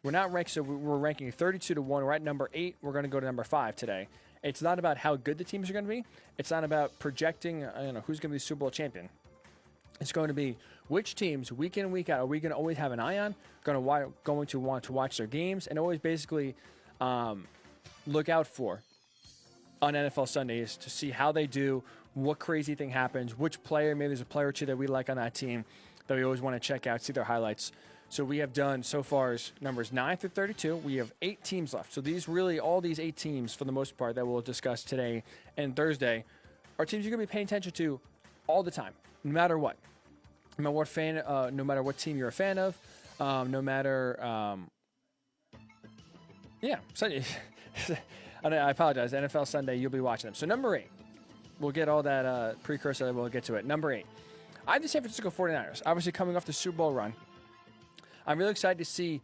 We're not ranked, so we're ranking 32 to 1. We're at number 8. We're going to go to number 5 today. It's not about how good the teams are going to be. It's not about projecting who's going to be the Super Bowl champion. It's going to be which teams, week in and week out, are we going to always have an eye on, going to want to watch their games, and always basically look out for on NFL Sundays to see how they do, what crazy thing happens, which player, maybe there's a player or two that we like on that team that we always want to check out, see their highlights. So we have done so far as numbers 9 through 32. We have 8 teams left. So all these 8 teams, for the most part, that we'll discuss today and Thursday, are teams you're going to be paying attention to all the time, no matter what. No matter what team you're a fan of, no matter, Sunday. I apologize. NFL Sunday, you'll be watching them. So number 8, we'll get all that precursor. We'll get to it. Number 8, I have the San Francisco 49ers, obviously coming off the Super Bowl run. I'm really excited to see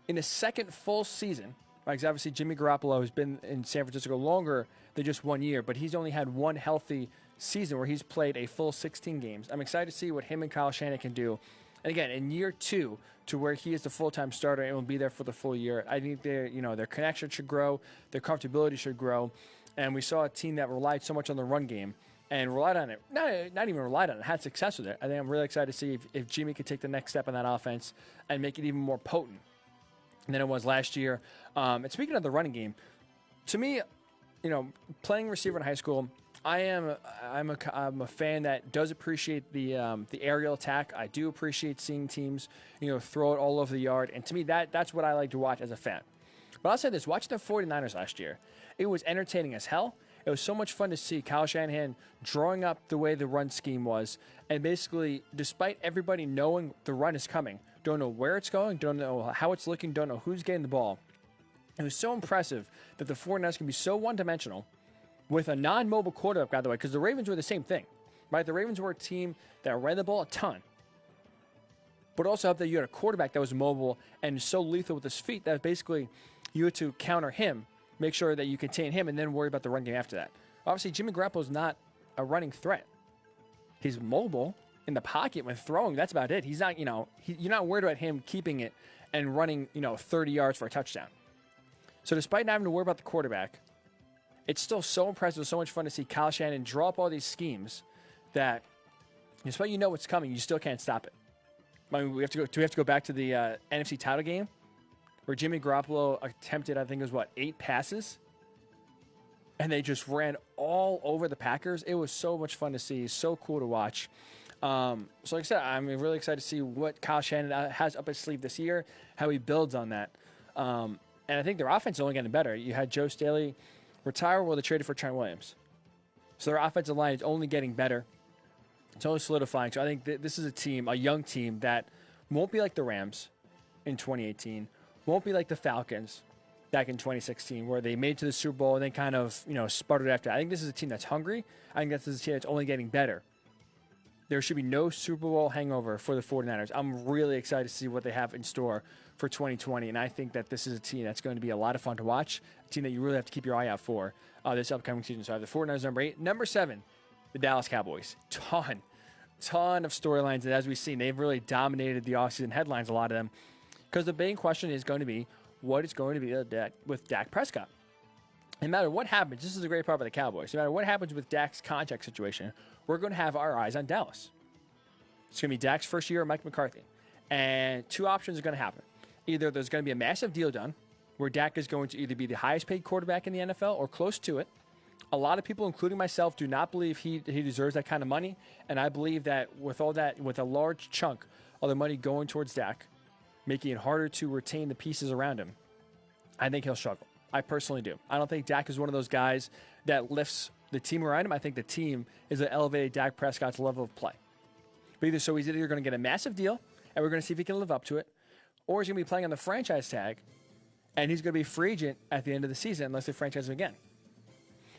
in the second full season, right, because obviously Jimmy Garoppolo has been in San Francisco longer than just 1 year, but he's only had one healthy season where he's played a full 16 games. I'm excited to see what him and Kyle Shanahan can do. And again, in year 2, to where he is the full-time starter and will be there for the full year, I think their connection should grow, their comfortability should grow. And we saw a team that relied so much on the run game and relied on it, not even relied on it, had success with it. I think I'm really excited to see if Jimmy could take the next step in that offense and make it even more potent than it was last year. And speaking of the running game, to me, playing receiver in high school, I'm a fan that does appreciate the aerial attack. I do appreciate seeing teams, throw it all over the yard. And to me, that's what I like to watch as a fan. But I'll say this, watching the 49ers last year, it was entertaining as hell. It was so much fun to see Kyle Shanahan drawing up the way the run scheme was. And basically, despite everybody knowing the run is coming, don't know where it's going, don't know how it's looking, don't know who's getting the ball. It was so impressive that the 49ers can be so one-dimensional with a non-mobile quarterback, by the way, because the Ravens were the same thing, right? The Ravens were a team that ran the ball a ton, but also up there you had a quarterback that was mobile and so lethal with his feet that basically you had to counter him, make sure that you contain him, and then worry about the run game after that. Obviously, Jimmy Garoppolo's not a running threat. He's mobile in the pocket when throwing. That's about it. He's not, you're not worried about him keeping it and running, 30 yards for a touchdown. So despite not having to worry about the quarterback, it's still so impressive, so much fun to see Kyle Shanahan draw up all these schemes that, despite what's coming, you still can't stop it. I mean, we have to go back to the NFC title game where Jimmy Garoppolo attempted, I think it was 8 passes, and they just ran all over the Packers. It was so much fun to see, so cool to watch. So like I said, I'm really excited to see what Kyle Shanahan has up his sleeve this year, how he builds on that. And I think their offense is only getting better. You had Joe Staley retire while they traded for Trent Williams. So their offensive line is only getting better. It's only solidifying. So I think this is a young team that won't be like the Rams in 2018, won't be like the Falcons back in 2016, where they made it to the Super Bowl and then kind of, sputtered after. I think this is a team that's hungry. I think this is a team that's only getting better. There should be no Super Bowl hangover for the 49ers. I'm really excited to see what they have in store for 2020, and I think that this is a team that's going to be a lot of fun to watch, a team that you really have to keep your eye out for this upcoming season. So I have the 49ers number 8. Number 7, the Dallas Cowboys. Ton of storylines, and as we've seen, they've really dominated the offseason headlines, a lot of them, because the main question is going to be, what is going to be with Dak Prescott? No matter what happens, this is the great part about the Cowboys. No matter what happens with Dak's contract situation, we're going to have our eyes on Dallas. It's going to be Dak's first year or Mike McCarthy. And 2 options are going to happen. Either there's going to be a massive deal done where Dak is going to either be the highest paid quarterback in the NFL or close to it. A lot of people, including myself, do not believe he deserves that kind of money. And I believe that with all that, with a large chunk of the money going towards Dak, making it harder to retain the pieces around him, I think he'll struggle. I personally do. I don't think Dak is one of those guys that lifts the team around him. I think the team is an elevated Dak Prescott's level of play. But he's either going to get a massive deal, and we're going to see if he can live up to it, or he's going to be playing on the franchise tag, and he's going to be a free agent at the end of the season unless they franchise him again.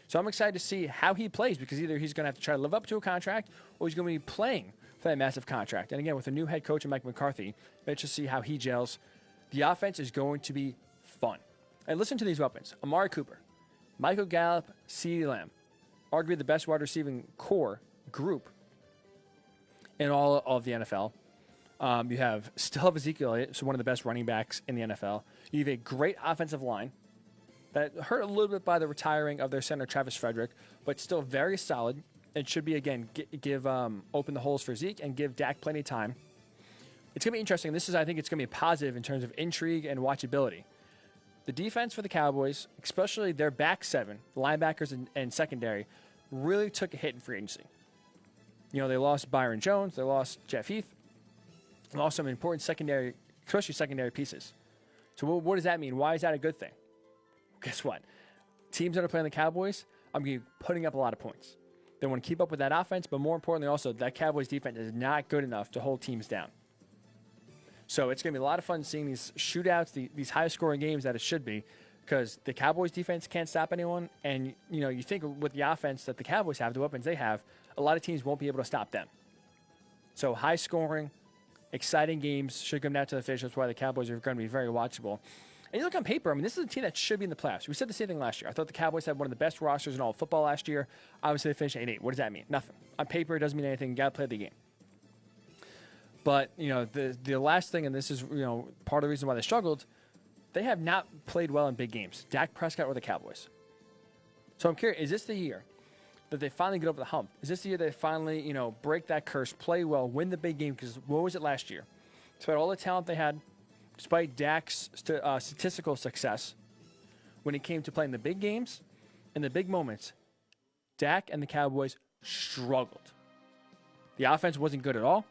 So I'm excited to see how he plays, because either he's going to have to try to live up to a contract, or he's going to be playing for that massive contract. And again, with a new head coach in Mike McCarthy, let's just see how he gels. The offense is going to be fun. And listen to these weapons. Amari Cooper, Michael Gallup, CeeDee Lamb, arguably the best wide receiving core group in all of the NFL. You still have Ezekiel Elliott, so one of the best running backs in the NFL. You have a great offensive line that hurt a little bit by the retiring of their center, Travis Frederick, but still very solid. It should be, again, open the holes for Zeke and give Dak plenty of time. It's going to be interesting. I think it's going to be positive in terms of intrigue and watchability. The defense for the Cowboys, especially their back seven, linebackers and secondary, really took a hit in free agency. They lost Byron Jones. They lost Jeff Heath. They lost some important secondary, especially secondary pieces. So what does that mean? Why is that a good thing? Guess what? Teams that are playing the Cowboys, I'm going to be putting up a lot of points. They want to keep up with that offense, but more importantly also, that Cowboys defense is not good enough to hold teams down. So it's going to be a lot of fun seeing these shootouts, these high-scoring games that it should be, because the Cowboys defense can't stop anyone, and you think with the offense that the Cowboys have, the weapons they have, a lot of teams won't be able to stop them. So high-scoring, exciting games should come down to the finish. That's why the Cowboys are going to be very watchable. And you look on paper, this is a team that should be in the playoffs. We said the same thing last year. I thought the Cowboys had one of the best rosters in all of football last year. Obviously, they finished 8-8. What does that mean? Nothing. On paper, it doesn't mean anything. You got to play the game. But, the last thing, and this is, part of the reason why they struggled, they have not played well in big games. Dak Prescott or the Cowboys. So I'm curious, is this the year that they finally get over the hump? Is this the year they finally, break that curse, play well, win the big game? Because what was it last year? Despite all the talent they had, despite Dak's statistical success, when it came to playing the big games and the big moments, Dak and the Cowboys struggled. The offense wasn't good at all.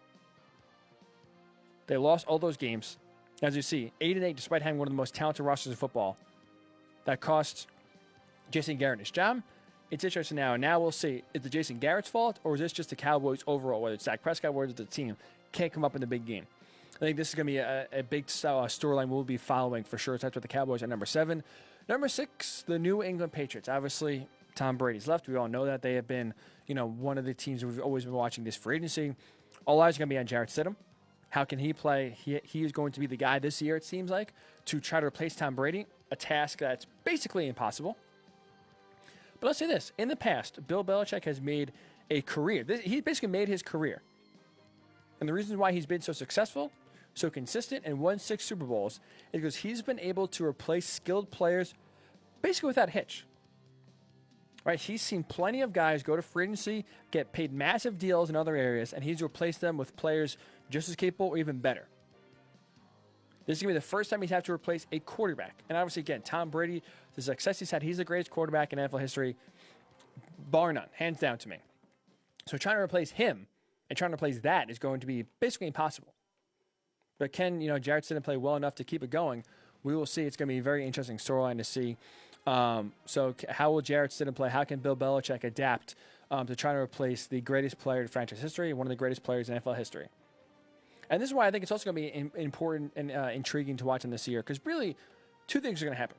They lost all those games. As you see, 8-8, despite having one of the most talented rosters in football. That cost Jason Garrett his job. It's interesting now. Now we'll see, is it Jason Garrett's fault, or is this just the Cowboys overall, whether it's Dak Prescott, whether it's the team, can't come up in the big game? I think this is going to be a big storyline we'll be following for sure. That's with the Cowboys at number 7. Number 6, the New England Patriots. Obviously, Tom Brady's left. We all know that. They have been, one of the teams we've always been watching this free agency. All eyes are going to be on Jarrett Stidham. How can he play? He is going to be the guy this year, it seems like, to try to replace Tom Brady, a task that's basically impossible. But let's say this. In the past, Bill Belichick has made a career. He basically made his career. And the reason why he's been so successful, so consistent, and won 6 Super Bowls is because he's been able to replace skilled players basically without a hitch. Right? He's seen plenty of guys go to free agency, get paid massive deals in other areas, and he's replaced them with players just as capable or even better. This is going to be the first time he's had to replace a quarterback. And obviously, again, Tom Brady, the success he's had, he's the greatest quarterback in NFL history, bar none, hands down to me. So trying to replace him and trying to replace that is going to be basically impossible. But can, Jarrett Stidham play well enough to keep it going? We will see. It's going to be a very interesting storyline to see. So how will Jarrett Stidham play? How can Bill Belichick adapt to try to replace the greatest player in franchise history and one of the greatest players in NFL history? And this is why I think it's also going to be important and intriguing to watch in this year, because really 2 things are going to happen.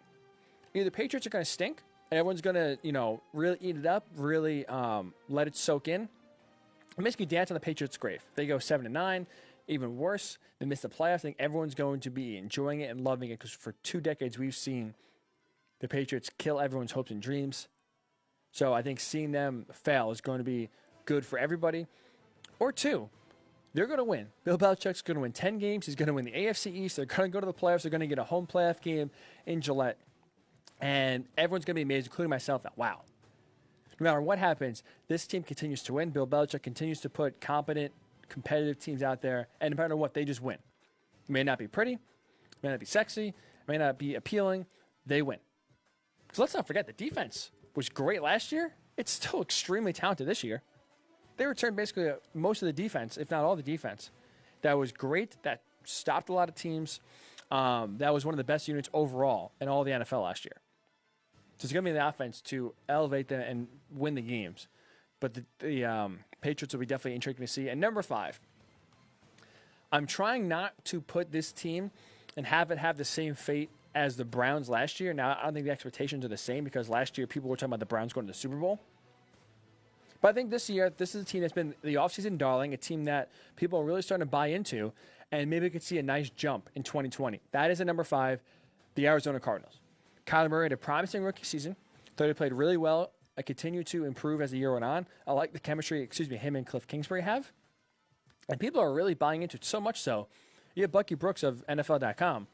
Either the Patriots are going to stink, and everyone's going to, really eat it up, really let it soak in, and basically dance on the Patriots' grave. They go 7-9, even worse, they miss the playoffs. I think everyone's going to be enjoying it and loving it, because for 2 decades we've seen the Patriots kill everyone's hopes and dreams. So I think seeing them fail is going to be good for everybody. Or 2, they're going to win. Bill Belichick's going to win 10 games. He's going to win the AFC East. They're going to go to the playoffs. They're going to get a home playoff game in Gillette. And everyone's going to be amazed, including myself, that, wow. No matter what happens, this team continues to win. Bill Belichick continues to put competent, competitive teams out there. And no matter what, they just win. It may not be pretty. It may not be sexy. It may not be appealing. They win. So let's not forget, the defense was great last year. It's still extremely talented this year. They returned basically most of the defense, if not all the defense. That was great. That stopped a lot of teams. That was one of the best units overall in all the NFL last year. So it's going to be the offense to elevate them and win the games. But the Patriots will be definitely intriguing to see. And number 5, I'm trying not to put this team and have it have the same fate as the Browns last year. Now, I don't think the expectations are the same, because last year people were talking about the Browns going to the Super Bowl. But I think this year, this is a team that's been the offseason darling, a team that people are really starting to buy into, and maybe we could see a nice jump in 2020. That is at number 5, the Arizona Cardinals. Kyler Murray had a promising rookie season. Thought he played really well. I continue to improve as the year went on. I like the chemistry, him and Cliff Kingsbury have. And people are really buying into it, so much so. You have Bucky Brooks of NFL.com.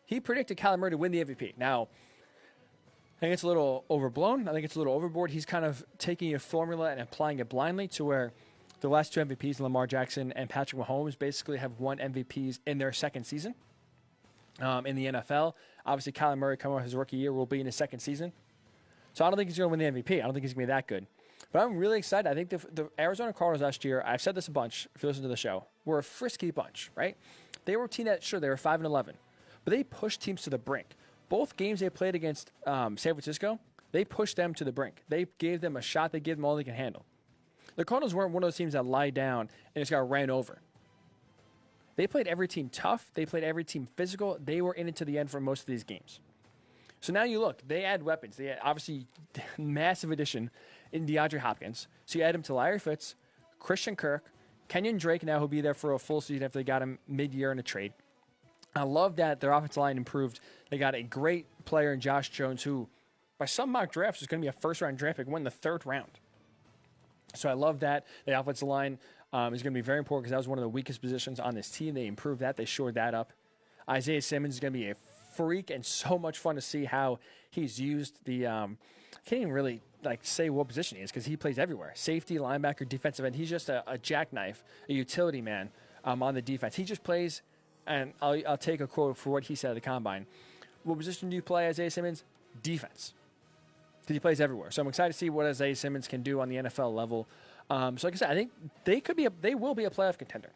He predicted Kyler Murray to win the MVP. Now, I think it's a little overblown. I think it's a little overboard. He's kind of taking a formula and applying it blindly to where the last two MVPs, Lamar Jackson and Patrick Mahomes, basically have won MVPs in their second season in the NFL. Obviously, Kyler Murray coming off his rookie year will be in his second season. So I don't think he's going to win the MVP. I don't think he's going to be that good. But I'm really excited. I think the Arizona Cardinals last year, I've said this a bunch if you listen to the show, were a frisky bunch, right? They were a team that, sure, they were 5-11, but they pushed teams to the brink. Both games they played against San Francisco, they pushed them to the brink. They gave them a shot. They gave them all they can handle. The Cardinals weren't one of those teams that lie down and just got ran over. They played every team tough. They played every team physical. They were in it to the end for most of these games. So now you look, they add weapons. They add, obviously, massive addition in DeAndre Hopkins. So you add him to Larry Fitz, Christian Kirk, Kenyon Drake now who'll be there for a full season if they got him mid-year in a trade. I love that their offensive line improved. They got a great player in Josh Jones who, by some mock drafts, is going to be a first-round draft pick, win the third round. So I love that. The offensive line is going to be very important because that was one of the weakest positions on this team. They improved that. They shored that up. Isaiah Simmons is going to be a freak and so much fun to see how he's used. I can't even really say what position he is because he plays everywhere. Safety, linebacker, defensive end. He's just a jackknife, a utility man on the defense. He just plays, and I'll take a quote for what he said at the Combine. What position do you play, Isaiah Simmons? Defense. Because he plays everywhere. So I'm excited to see what Isaiah Simmons can do on the NFL level. So like I said, I think they will be a playoff contender.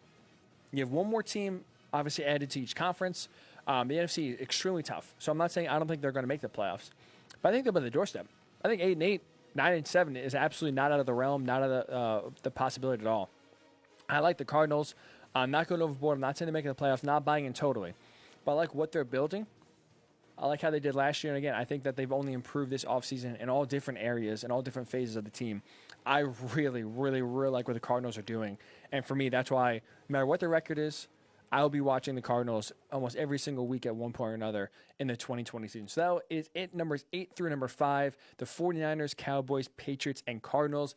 You have one more team, obviously, added to each conference. The NFC is extremely tough. So I don't think they're going to make the playoffs. But I think they're on the doorstep. I think 8-8, 9-7 is absolutely not out of the realm, not out of the possibility at all. I like the Cardinals. I'm not going overboard. I'm not saying they're making the playoffs, not buying in totally. But I like what they're building. I like how they did last year. And again, I think that they've only improved this offseason in all different areas and all different phases of the team. I really, really, really like what the Cardinals are doing. And for me, that's why no matter what their record is, I'll be watching the Cardinals almost every single week at one point or another in the 2020 season. So that is it, numbers 8 through number 5, the 49ers, Cowboys, Patriots, and Cardinals.